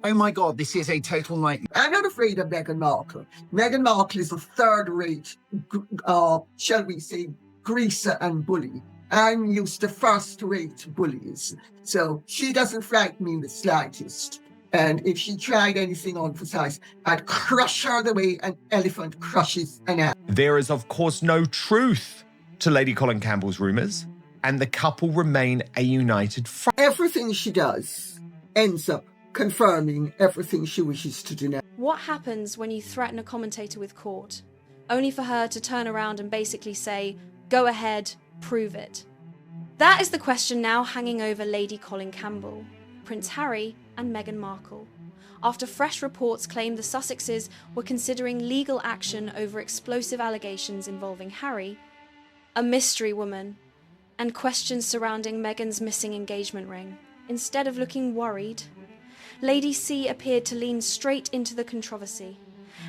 Oh my God, this is a total nightmare. I'm not afraid of Meghan Markle. Meghan Markle is a third-rate, shall we say, greaser and bully. I'm used to first-rate bullies. So she doesn't frighten me in the slightest. And if she tried anything unprecise, I'd crush her the way an elephant crushes an ant. There is, of course, no truth to Lady Colin Campbell's rumours, and the couple remain a united front. Everything she does ends up confirming everything she wishes to deny. What happens when you threaten a commentator with court, only for her to turn around and basically say, go ahead, prove it? That is the question now hanging over Lady Colin Campbell, Prince Harry and Meghan Markle, after fresh reports claimed the Sussexes were considering legal action over explosive allegations involving Harry, a mystery woman, and questions surrounding Meghan's missing engagement ring. Instead of looking worried, Lady C appeared to lean straight into the controversy.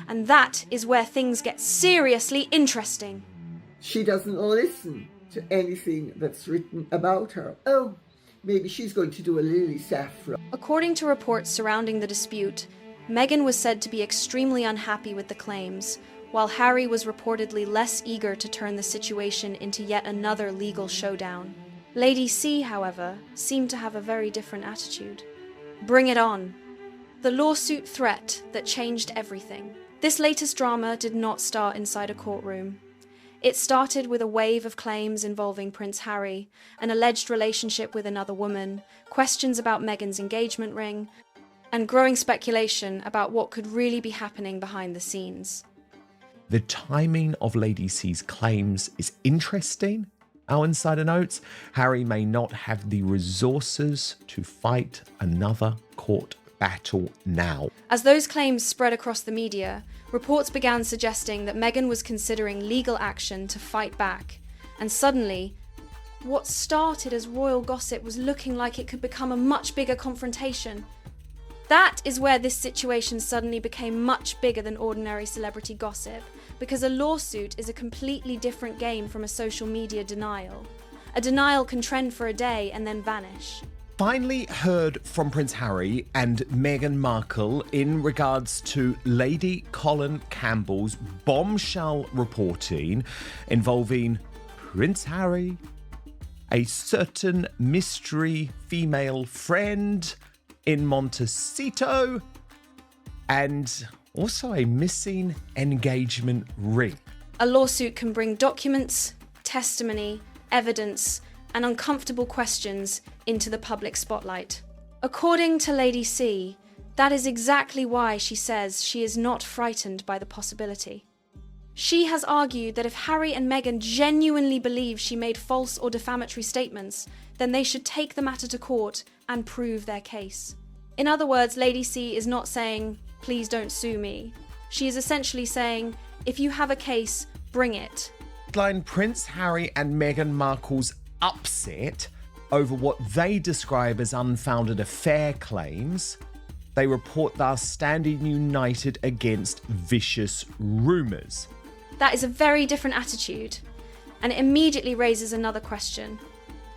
And that is where things get seriously interesting. She doesn't listen to anything that's written about her. Oh, maybe she's going to do a Lily Saffron. According to reports surrounding the dispute, Meghan was said to be extremely unhappy with the claims, while Harry was reportedly less eager to turn the situation into yet another legal showdown. Lady C, however, seemed to have a very different attitude. Bring it on. The lawsuit threat that changed everything. This latest drama did not start inside a courtroom. It started with a wave of claims involving Prince Harry, an alleged relationship with another woman, questions about Meghan's engagement ring, and growing speculation about what could really be happening behind the scenes. The timing of Lady C's claims is interesting. Our insider notes, Harry may not have the resources to fight another court battle now. As those claims spread across the media, reports began suggesting that Meghan was considering legal action to fight back, and suddenly, what started as royal gossip was looking like it could become a much bigger confrontation. That is where this situation suddenly became much bigger than ordinary celebrity gossip, because a lawsuit is a completely different game from a social media denial. A denial can trend for a day and then vanish. Finally heard from Prince Harry and Meghan Markle in regards to Lady Colin Campbell's bombshell reporting involving Prince Harry, a certain mystery female friend in Montecito, and also a missing engagement ring. A lawsuit can bring documents, testimony, evidence, and uncomfortable questions into the public spotlight. According to Lady C, that is exactly why she says she is not frightened by the possibility. She has argued that if Harry and Meghan genuinely believe she made false or defamatory statements, then they should take the matter to court and prove their case. In other words, Lady C is not saying, please don't sue me. She is essentially saying, if you have a case, bring it. Prince Harry and Meghan Markle's upset over what they describe as unfounded affair claims. They report thus standing united against vicious rumours. That is a very different attitude, and it immediately raises another question.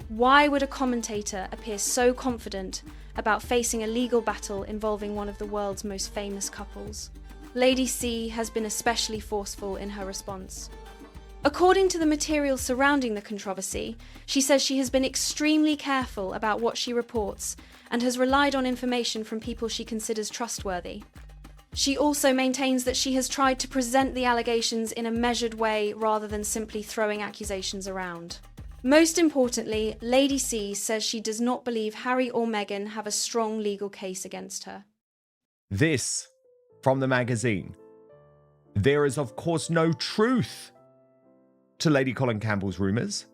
Why would a commentator appear so confident about facing a legal battle involving one of the world's most famous couples? Lady C has been especially forceful in her response. According to the material surrounding the controversy, she says she has been extremely careful about what she reports and has relied on information from people she considers trustworthy. She also maintains that she has tried to present the allegations in a measured way rather than simply throwing accusations around. Most importantly, Lady C says she does not believe Harry or Meghan have a strong legal case against her. This from the magazine. There is, of course, no truth to Lady Colin Campbell's rumours,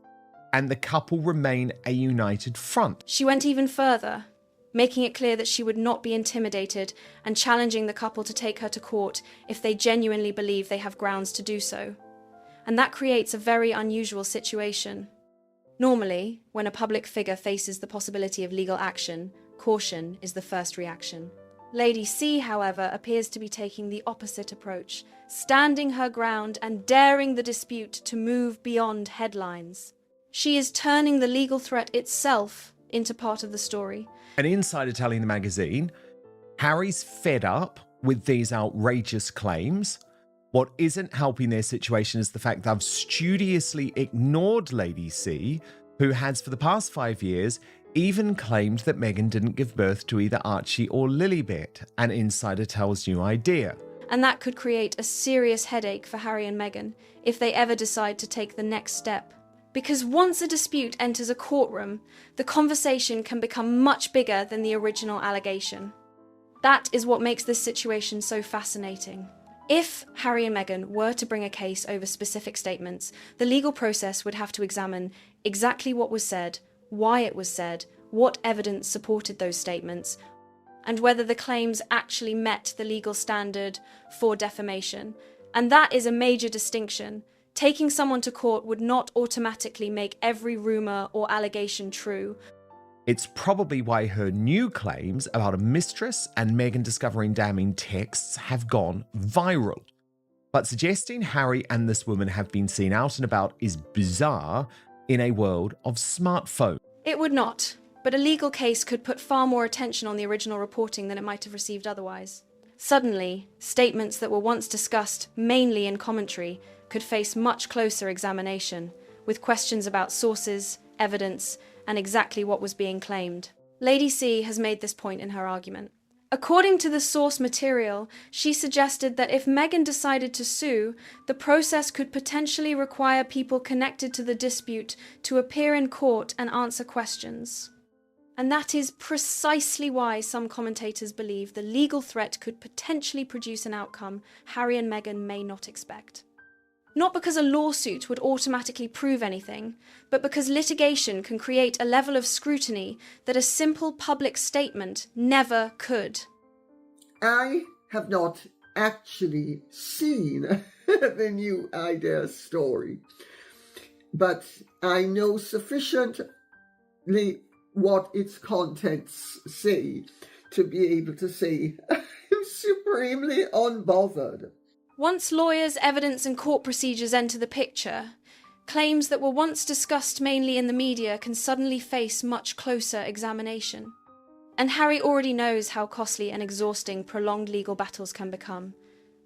and the couple remain a united front. She went even further, making it clear that she would not be intimidated and challenging the couple to take her to court if they genuinely believe they have grounds to do so. And that creates a very unusual situation. Normally, when a public figure faces the possibility of legal action, caution is the first reaction. Lady C, however, appears to be taking the opposite approach, standing her ground and daring the dispute to move beyond headlines. She is turning the legal threat itself into part of the story. An insider telling the magazine, Harry's fed up with these outrageous claims. What isn't helping their situation is the fact they've studiously ignored Lady C, who has for the past 5 years even claimed that Meghan didn't give birth to either Archie or Lilibet, an insider tells New Idea. And that could create a serious headache for Harry and Meghan if they ever decide to take the next step. Because once a dispute enters a courtroom, the conversation can become much bigger than the original allegation. That is what makes this situation so fascinating. If Harry and Meghan were to bring a case over specific statements, the legal process would have to examine exactly what was said, why it was said, what evidence supported those statements, and whether the claims actually met the legal standard for defamation. And that is a major distinction. Taking someone to court would not automatically make every rumour or allegation true. It's probably why her new claims about a mistress and Meghan discovering damning texts have gone viral. But suggesting Harry and this woman have been seen out and about is bizarre in a world of smartphones. It would not, but a legal case could put far more attention on the original reporting than it might have received otherwise. Suddenly, statements that were once discussed mainly in commentary could face much closer examination, with questions about sources, evidence, and exactly what was being claimed. Lady C has made this point in her argument. According to the source material, she suggested that if Meghan decided to sue, the process could potentially require people connected to the dispute to appear in court and answer questions. And that is precisely why some commentators believe the legal threat could potentially produce an outcome Harry and Meghan may not expect. Not because a lawsuit would automatically prove anything, but because litigation can create a level of scrutiny that a simple public statement never could. I have not actually seen the New Idea story, but I know sufficiently what its contents say to be able to say I'm supremely unbothered. Once lawyers, evidence and court procedures enter the picture, claims that were once discussed mainly in the media can suddenly face much closer examination. And Harry already knows how costly and exhausting prolonged legal battles can become.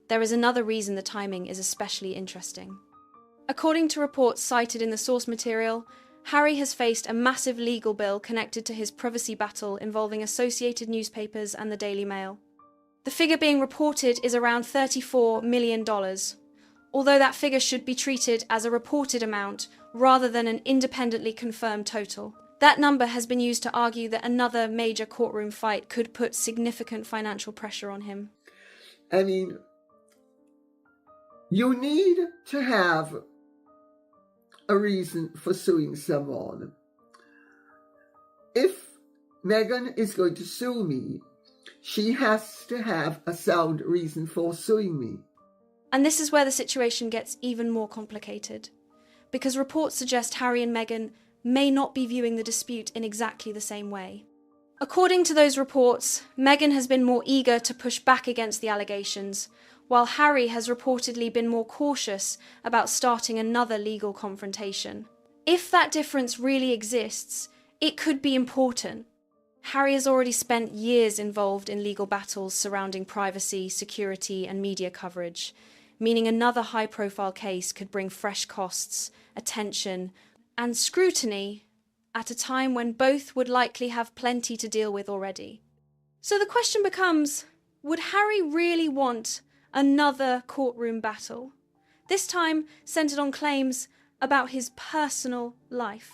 There is another reason the timing is especially interesting. According to reports cited in the source material, Harry has faced a massive legal bill connected to his privacy battle involving Associated Newspapers and the Daily Mail. The figure being reported is around $34 million, although that figure should be treated as a reported amount rather than an independently confirmed total. That number has been used to argue that another major courtroom fight could put significant financial pressure on him. I mean, you need to have a reason for suing someone. If Meghan is going to sue me, she has to have a sound reason for suing me. And this is where the situation gets even more complicated, because reports suggest Harry and Meghan may not be viewing the dispute in exactly the same way. According to those reports, Meghan has been more eager to push back against the allegations, while Harry has reportedly been more cautious about starting another legal confrontation. If that difference really exists, it could be important. Harry has already spent years involved in legal battles surrounding privacy, security, and media coverage, meaning another high-profile case could bring fresh costs, attention, and scrutiny at a time when both would likely have plenty to deal with already. So the question becomes, would Harry really want another courtroom battle? This time centered on claims about his personal life.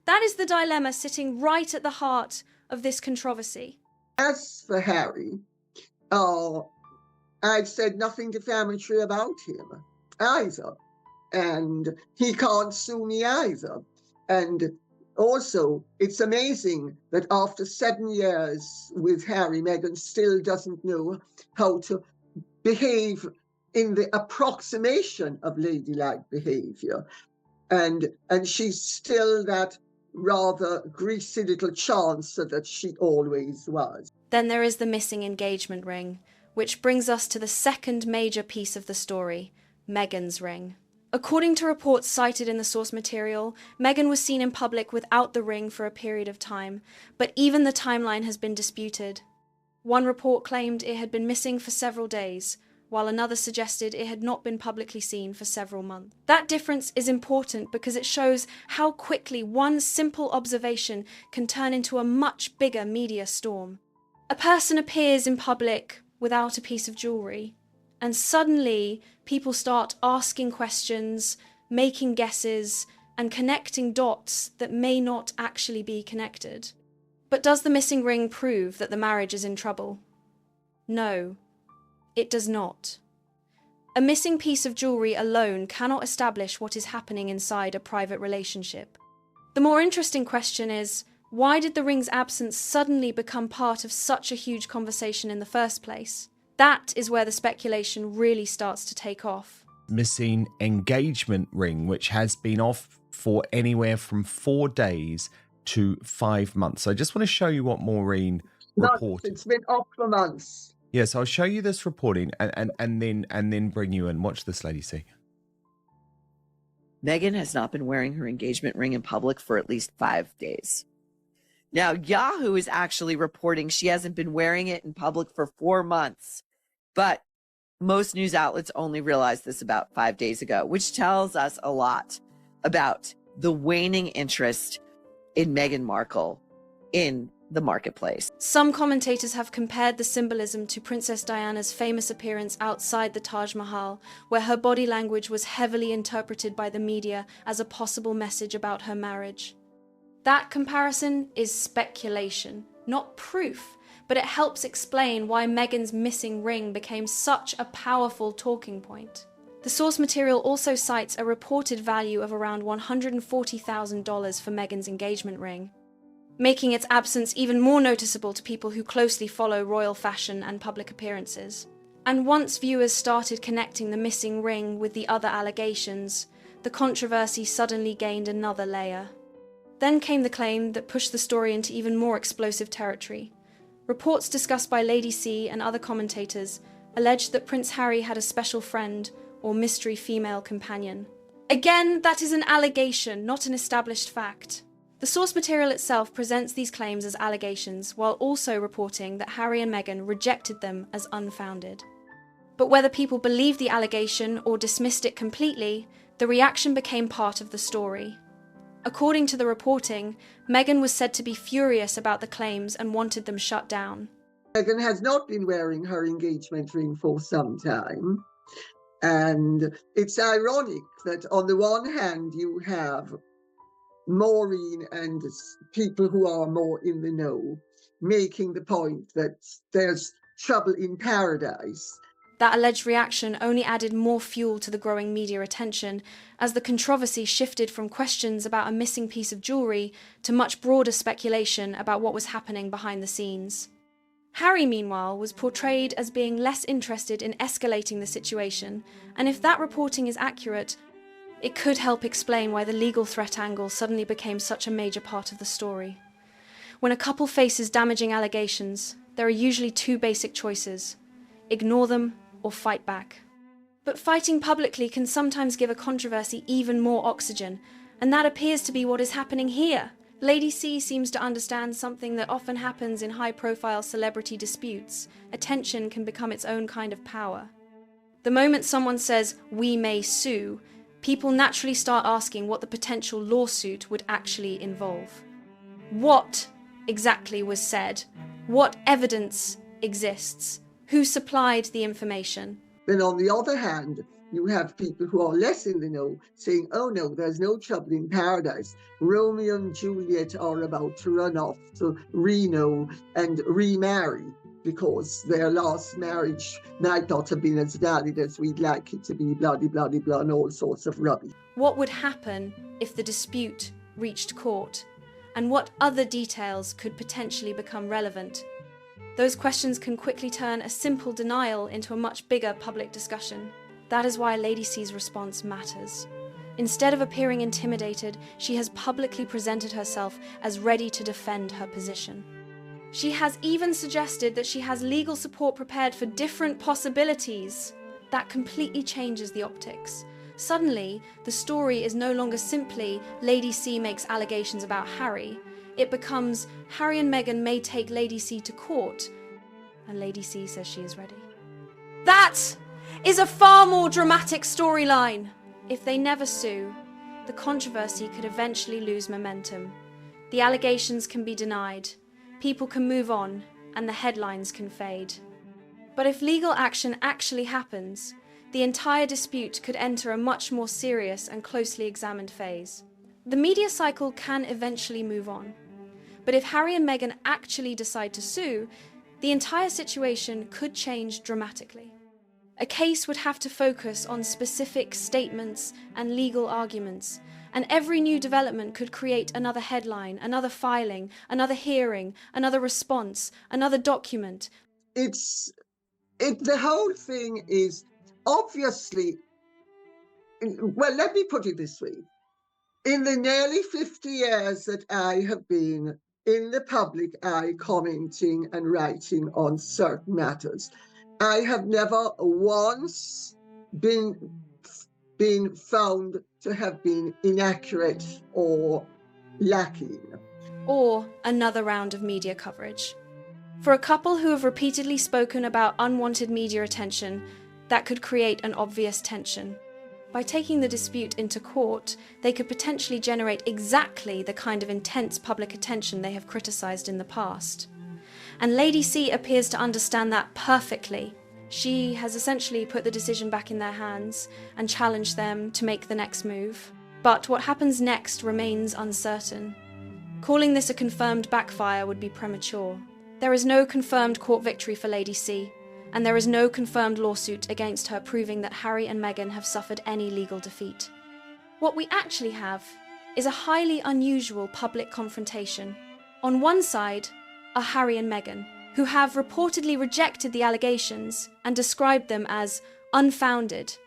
That is the dilemma sitting right at the heart of this controversy. As for Harry, I've said nothing defamatory about him either. And he can't sue me either. And also, it's amazing that after 7 years with Harry, Meghan still doesn't know how to behave in the approximation of ladylike behavior. And she's still that rather greasy little chancer that she always was. Then there is the missing engagement ring, which brings us to the second major piece of the story, Meghan's ring. According to reports cited in the source material, Meghan was seen in public without the ring for a period of time, but even the timeline has been disputed. One report claimed it had been missing for several days, while another suggested it had not been publicly seen for several months. That difference is important because it shows how quickly one simple observation can turn into a much bigger media storm. A person appears in public without a piece of jewellery, and suddenly people start asking questions, making guesses, and connecting dots that may not actually be connected. But does the missing ring prove that the marriage is in trouble? No. It does not. A missing piece of jewellery alone cannot establish what is happening inside a private relationship. The more interesting question is, why did the ring's absence suddenly become part of such a huge conversation in the first place? That is where the speculation really starts to take off. Missing engagement ring, which has been off for anywhere from 4 days to 5 months. So I just want to show you what Maureen reported. It's been off for months. Yes, I'll show you this reporting and then bring you in. Watch this, Lady C. Meghan has not been wearing her engagement ring in public for at least 5 days. Now, Yahoo is actually reporting she hasn't been wearing it in public for 4 months, but most news outlets only realized this about 5 days ago, which tells us a lot about the waning interest in Meghan Markle in the marketplace. Some commentators have compared the symbolism to Princess Diana's famous appearance outside the Taj Mahal, where her body language was heavily interpreted by the media as a possible message about her marriage. That comparison is speculation, not proof, but it helps explain why Meghan's missing ring became such a powerful talking point. The source material also cites a reported value of around $140,000 for Meghan's engagement ring, making its absence even more noticeable to people who closely follow royal fashion and public appearances. And once viewers started connecting the missing ring with the other allegations, the controversy suddenly gained another layer. Then came the claim that pushed the story into even more explosive territory. Reports discussed by Lady C and other commentators alleged that Prince Harry had a special friend or mystery female companion. Again, that is an allegation, not an established fact. The source material itself presents these claims as allegations, while also reporting that Harry and Meghan rejected them as unfounded. But whether people believed the allegation or dismissed it completely, the reaction became part of the story. According to the reporting, Meghan was said to be furious about the claims and wanted them shut down. Meghan has not been wearing her engagement ring for some time. And it's ironic that on the one hand, you have Maureen and people who are more in the know making the point that there's trouble in paradise. That alleged reaction only added more fuel to the growing media attention as the controversy shifted from questions about a missing piece of jewellery to much broader speculation about what was happening behind the scenes. Harry, meanwhile, was portrayed as being less interested in escalating the situation, and if that reporting is accurate, it could help explain why the legal threat angle suddenly became such a major part of the story. When a couple faces damaging allegations, there are usually two basic choices: ignore them or fight back. But fighting publicly can sometimes give a controversy even more oxygen, and that appears to be what is happening here. Lady C seems to understand something that often happens in high-profile celebrity disputes. Attention can become its own kind of power. The moment someone says, "we may sue," people naturally start asking what the potential lawsuit would actually involve. What exactly was said? What evidence exists? Who supplied the information? Then on the other hand, you have people who are less in the know saying, oh no, there's no trouble in paradise. Romeo and Juliet are about to run off to Reno and remarry because their last marriage might not have been as valid as we'd like it to be, blah, blah, blah, blah, and all sorts of rubbish. What would happen if the dispute reached court? And what other details could potentially become relevant? Those questions can quickly turn a simple denial into a much bigger public discussion. That is why Lady C's response matters. Instead of appearing intimidated, she has publicly presented herself as ready to defend her position. She has even suggested that she has legal support prepared for different possibilities. That completely changes the optics. Suddenly, the story is no longer simply Lady C makes allegations about Harry. It becomes Harry and Meghan may take Lady C to court, and Lady C says she is ready. That is a far more dramatic storyline. If they never sue, the controversy could eventually lose momentum. The allegations can be denied, people can move on, and the headlines can fade. But if legal action actually happens, the entire dispute could enter a much more serious and closely examined phase. The media cycle can eventually move on. But if Harry and Meghan actually decide to sue, the entire situation could change dramatically. A case would have to focus on specific statements and legal arguments, and every new development could create another headline, another filing, another hearing, another response, another document. The whole thing is obviously, well, let me put it this way. In the nearly 50 years that I have been in the public eye commenting and writing on certain matters, I have never once been found to have been inaccurate or lacking. Or another round of media coverage. For a couple who have repeatedly spoken about unwanted media attention, that could create an obvious tension. By taking the dispute into court, they could potentially generate exactly the kind of intense public attention they have criticised in the past. And Lady C appears to understand that perfectly. She has essentially put the decision back in their hands and challenged them to make the next move. But what happens next remains uncertain. Calling this a confirmed backfire would be premature. There is no confirmed court victory for Lady C, and there is no confirmed lawsuit against her proving that Harry and Meghan have suffered any legal defeat. What we actually have is a highly unusual public confrontation. On one side are Harry and Meghan, who have reportedly rejected the allegations and described them as unfounded.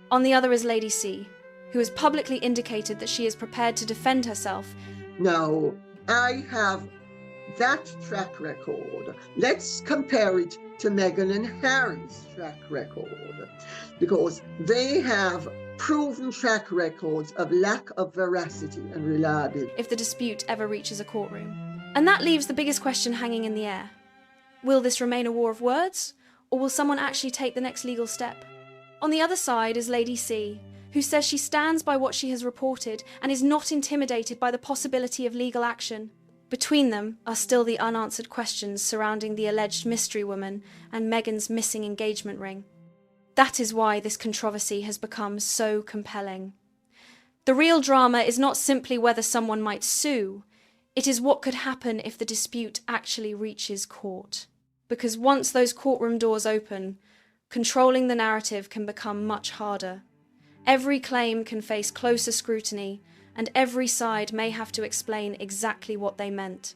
On the other is Lady C, who has publicly indicated that she is prepared to defend herself. Now, I have that track record. Let's compare it to Meghan and Harry's track record, because they have proven track records of lack of veracity and reliability. If the dispute ever reaches a courtroom. And that leaves the biggest question hanging in the air. Will this remain a war of words, or will someone actually take the next legal step? On the other side is Lady C, who says she stands by what she has reported and is not intimidated by the possibility of legal action. Between them are still the unanswered questions surrounding the alleged mystery woman and Meghan's missing engagement ring. That is why this controversy has become so compelling. The real drama is not simply whether someone might sue, it is what could happen if the dispute actually reaches court. Because once those courtroom doors open, controlling the narrative can become much harder. Every claim can face closer scrutiny, and every side may have to explain exactly what they meant.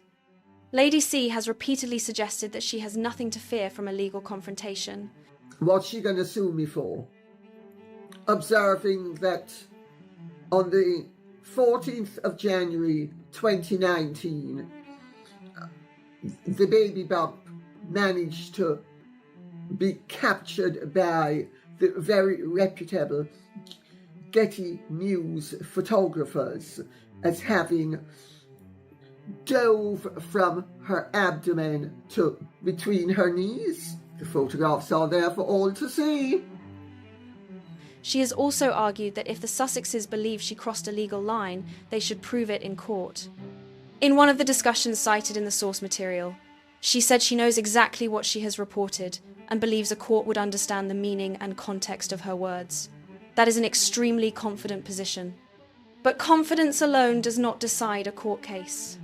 Lady C has repeatedly suggested that she has nothing to fear from a legal confrontation. What's she going to sue me for? Observing that on the 14th of January 2019, the baby bump managed to be captured by the very reputable Getty News photographers as having dove from her abdomen to between her knees. The photographs are there for all to see. She has also argued that if the Sussexes believe she crossed a legal line, they should prove it in court. In one of the discussions cited in the source material, she said she knows exactly what she has reported and believes a court would understand the meaning and context of her words. That is an extremely confident position. But confidence alone does not decide a court case.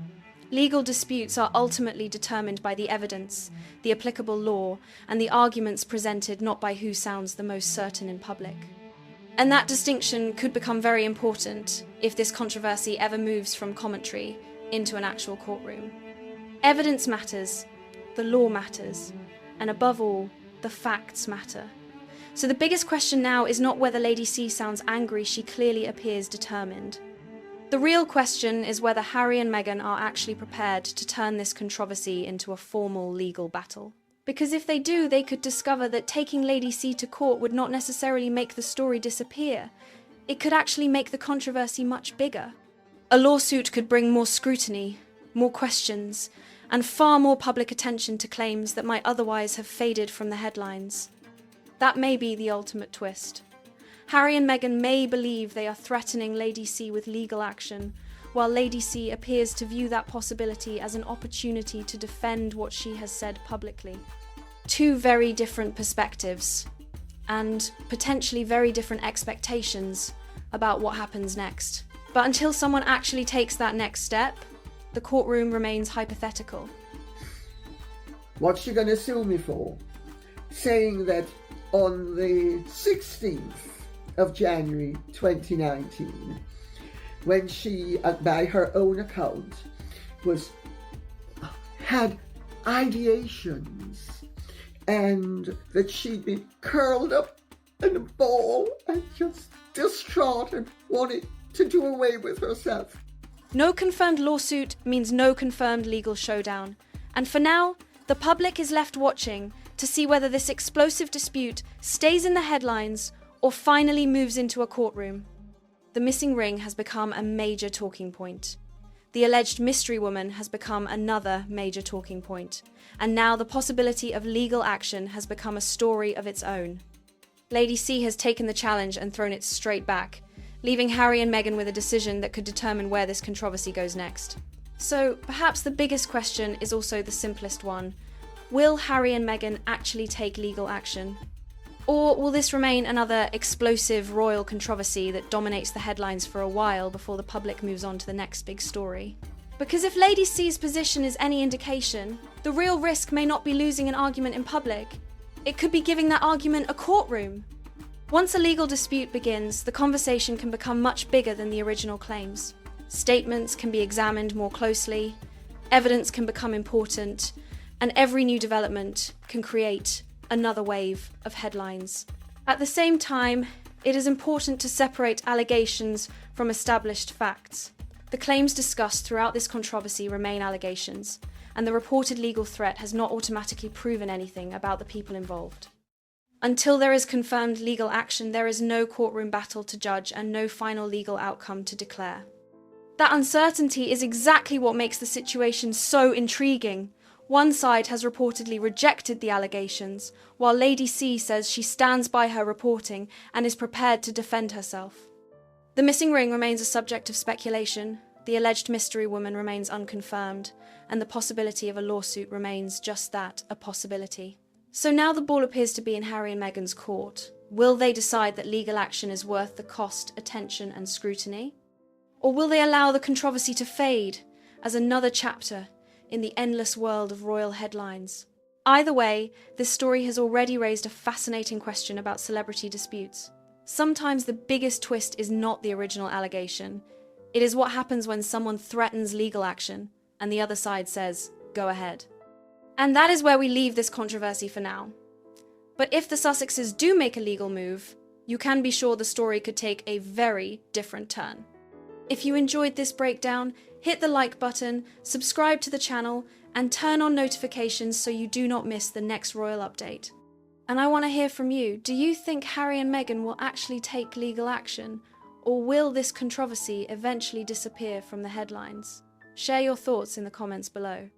Legal disputes are ultimately determined by the evidence, the applicable law, and the arguments presented, not by who sounds the most certain in public. And that distinction could become very important if this controversy ever moves from commentary into an actual courtroom. Evidence matters, the law matters, and above all, the facts matter. So the biggest question now is not whether Lady C sounds angry, she clearly appears determined. The real question is whether Harry and Meghan are actually prepared to turn this controversy into a formal legal battle. Because if they do, they could discover that taking Lady C to court would not necessarily make the story disappear. It could actually make the controversy much bigger. A lawsuit could bring more scrutiny, more questions, and far more public attention to claims that might otherwise have faded from the headlines. That may be the ultimate twist. Harry and Meghan may believe they are threatening Lady C with legal action, while Lady C appears to view that possibility as an opportunity to defend what she has said publicly. Two very different perspectives, and potentially very different expectations about what happens next. But until someone actually takes that next step, the courtroom remains hypothetical. What's she going to sue me for? Saying that on the 16th of January 2019, when she, by her own account, had ideations, and that she'd been curled up in a ball and just distraught and wanted to do away with herself. No confirmed lawsuit means no confirmed legal showdown. And for now, the public is left watching to see whether this explosive dispute stays in the headlines or finally moves into a courtroom. The missing ring has become a major talking point. The alleged mystery woman has become another major talking point. And now the possibility of legal action has become a story of its own. Lady C has taken the challenge and thrown it straight back, leaving Harry and Meghan with a decision that could determine where this controversy goes next. So perhaps the biggest question is also the simplest one. Will Harry and Meghan actually take legal action? Or will this remain another explosive royal controversy that dominates the headlines for a while before the public moves on to the next big story? Because if Lady C's position is any indication, the real risk may not be losing an argument in public. It could be giving that argument a courtroom. Once a legal dispute begins, the conversation can become much bigger than the original claims. Statements can be examined more closely, evidence can become important, and every new development can create another wave of headlines. At the same time, it is important to separate allegations from established facts. The claims discussed throughout this controversy remain allegations, and the reported legal threat has not automatically proven anything about the people involved. Until there is confirmed legal action, there is no courtroom battle to judge and no final legal outcome to declare. That uncertainty is exactly what makes the situation so intriguing. One side has reportedly rejected the allegations, while Lady C says she stands by her reporting and is prepared to defend herself. The missing ring remains a subject of speculation, the alleged mystery woman remains unconfirmed, and the possibility of a lawsuit remains just that, a possibility. So now the ball appears to be in Harry and Meghan's court. Will they decide that legal action is worth the cost, attention, and scrutiny? Or will they allow the controversy to fade as another chapter in the endless world of royal headlines? Either way, this story has already raised a fascinating question about celebrity disputes. Sometimes the biggest twist is not the original allegation. It is what happens when someone threatens legal action and the other side says, go ahead. And that is where we leave this controversy for now. But if the Sussexes do make a legal move, you can be sure the story could take a very different turn. If you enjoyed this breakdown, hit the like button, subscribe to the channel, and turn on notifications so you do not miss the next royal update. And I want to hear from you. Do you think Harry and Meghan will actually take legal action? Or will this controversy eventually disappear from the headlines? Share your thoughts in the comments below.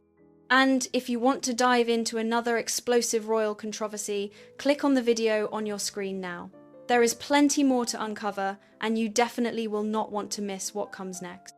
And if you want to dive into another explosive royal controversy, click on the video on your screen now. There is plenty more to uncover, and you definitely will not want to miss what comes next.